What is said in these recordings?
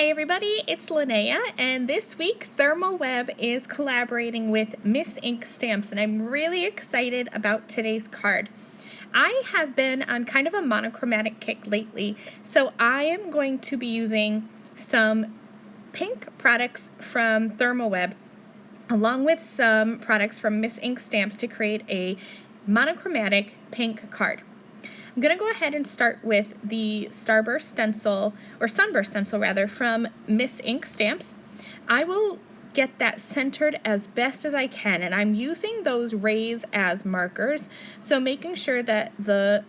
Hi everybody, it's Linnea, and this week ThermOWeb is collaborating with Miss Ink Stamps, and I'm really excited about today's card. I have been on kind of a monochromatic kick lately, so I am going to be using some pink products from ThermOWeb along with some products from Miss Ink Stamps to create a monochromatic pink card. I'm going to go ahead and start with the Starburst stencil, or Sunburst stencil rather, from Miss Ink Stamps. I will get that centered as best as I can, and I'm using those rays as markers, so making sure that the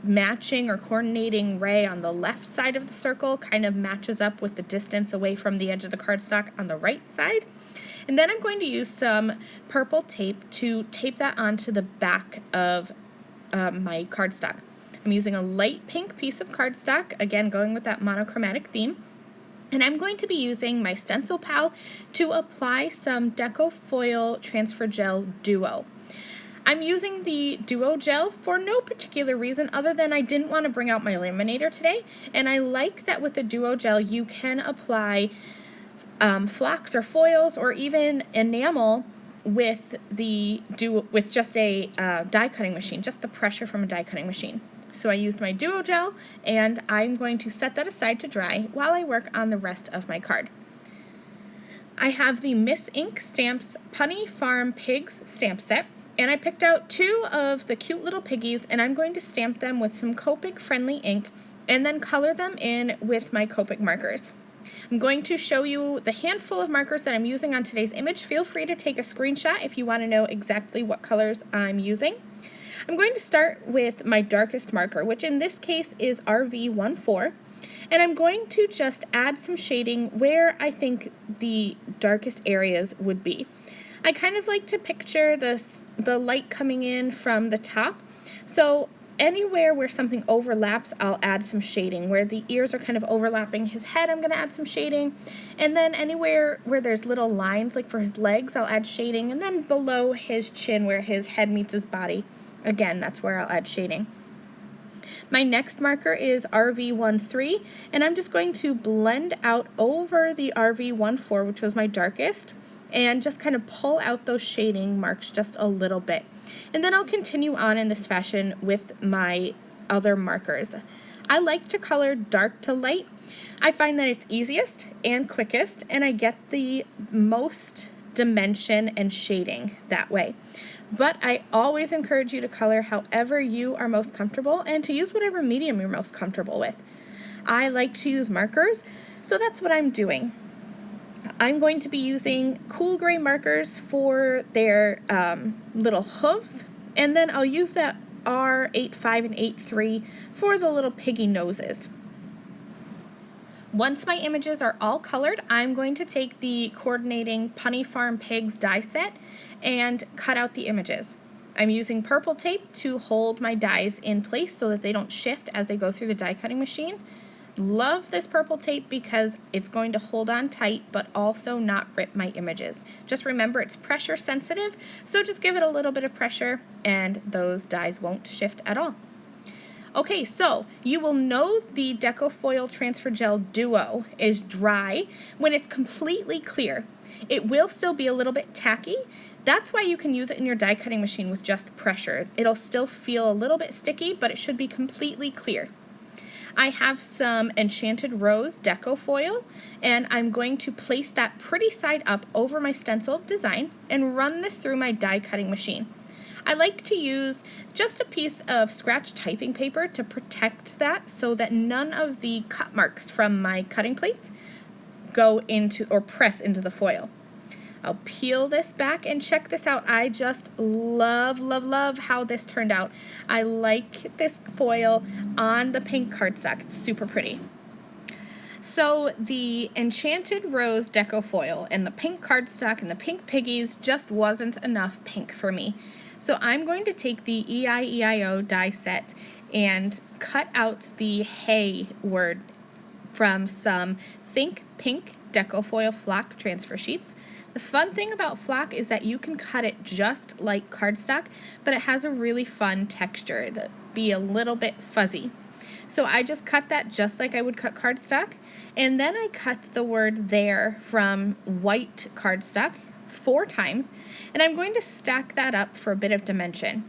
matching or coordinating ray on the left side of the circle kind of matches up with the distance away from the edge of the cardstock on the right side. And then I'm going to use some purple tape to tape that onto the back of my cardstock. I'm using a light pink piece of cardstock, again going with that monochromatic theme, and I'm going to be using my Stencil Pal to apply some Deco Foil Transfer Gel Duo. I'm using the Duo Gel for no particular reason other than I didn't want to bring out my laminator today, and I like that with the Duo Gel you can apply flocks or foils or even enamel with just a die cutting machine, just the pressure from a die cutting machine. So I used my Duo Gel, and I'm going to set that aside to dry while I work on the rest of my card. I have the Miss Ink Stamps Punny Farm Pigs stamp set, and I picked out two of the cute little piggies, and I'm going to stamp them with some Copic friendly ink and then color them in with my Copic markers. I'm going to show you the handful of markers that I'm using on today's image. Feel free to take a screenshot if you want to know exactly what colors I'm using. I'm going to start with my darkest marker, which in this case is RV14, and I'm going to just add some shading where I think the darkest areas would be. I kind of like to picture the light coming in from the top, so anywhere where something overlaps, I'll add some shading. Where the ears are kind of overlapping his head, I'm going to add some shading. And then anywhere where there's little lines, like for his legs, I'll add shading. And then below his chin, where his head meets his body, again, that's where I'll add shading. My next marker is RV13, and I'm just going to blend out over the RV14, which was my darkest, and just kind of pull out those shading marks just a little bit. And then I'll continue on in this fashion with my other markers. I like to color dark to light. I find that it's easiest and quickest, and I get the most dimension and shading that way. But I always encourage you to color however you are most comfortable and to use whatever medium you're most comfortable with. I like to use markers, so that's what I'm doing. I'm going to be using cool gray markers for their little hooves, and then I'll use that R85 and 83 for the little piggy noses. Once my images are all colored, I'm going to take the coordinating Punny Farm Pigs die set and cut out the images. I'm using purple tape to hold my dies in place so that they don't shift as they go through the die cutting machine. Love this purple tape because it's going to hold on tight but also not rip my images. Just remember it's pressure sensitive, so just give it a little bit of pressure and those dies won't shift at all. Okay, so you will know the Deco Foil Transfer Gel Duo is dry when it's completely clear. It will still be a little bit tacky. That's why you can use it in your die cutting machine with just pressure. It'll still feel a little bit sticky, but it should be completely clear. I have some Enchanted Rose Deco Foil, and I'm going to place that pretty side up over my stenciled design and run this through my die cutting machine. I like to use just a piece of scratch typing paper to protect that so that none of the cut marks from my cutting plates go into or press into the foil. I'll peel this back and check this out. I just love, love, love how this turned out. I like this foil on the pink cardstock. It's super pretty. So the Enchanted Rose Deco Foil and the pink cardstock and the pink piggies just wasn't enough pink for me. So I'm going to take the EIEIO die set and cut out the hey word from some Think Pink Deco Foil flock transfer sheets. The fun thing about flock is that you can cut it just like cardstock, but it has a really fun texture that be a little bit fuzzy. So I just cut that just like I would cut cardstock. And then I cut the word there from white cardstock 4 times. And I'm going to stack that up for a bit of dimension.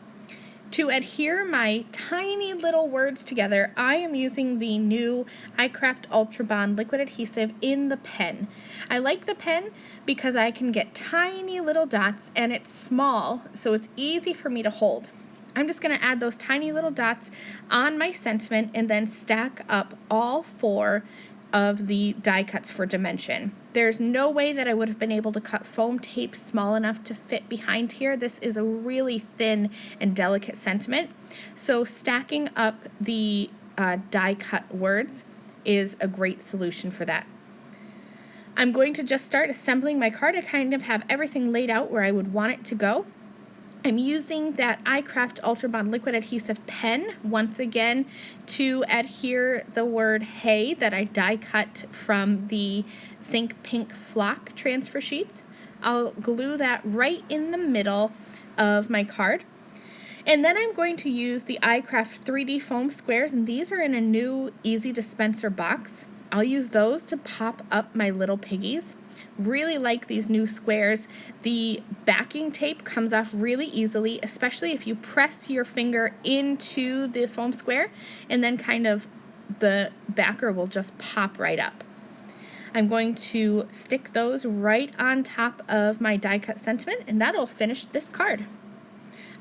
To adhere my tiny little words together, I am using the new iCraft Ultra Bond liquid adhesive in the pen. I like the pen because I can get tiny little dots and it's small, so it's easy for me to hold. I'm just going to add those tiny little dots on my sentiment and then stack up all 4 of the die cuts for dimension. There's no way that I would have been able to cut foam tape small enough to fit behind here. This is a really thin and delicate sentiment. So stacking up the die cut words is a great solution for that. I'm going to just start assembling my card. I kind of have everything laid out where I would want it to go. I'm using that iCraft Ultra Bond liquid adhesive pen once again to adhere the word hey that I die cut from the Think Pink Flock transfer sheets. I'll glue that right in the middle of my card. And then I'm going to use the iCraft 3D foam squares, and these are in a new easy dispenser box. I'll use those to pop up my little piggies. Really like these new squares. The backing tape comes off really easily, especially if you press your finger into the foam square and then kind of the backer will just pop right up. I'm going to stick those right on top of my die cut sentiment and that'll finish this card.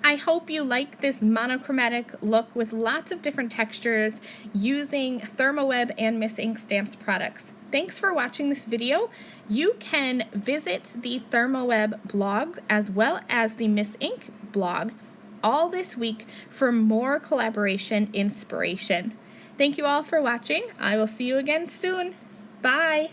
I hope you like this monochromatic look with lots of different textures using ThermOWeb and Miss Ink Stamps products. Thanks for watching this video. You can visit the ThermOWeb blog as well as the Miss Ink blog all this week for more collaboration inspiration. Thank you all for watching. I will see you again soon. Bye.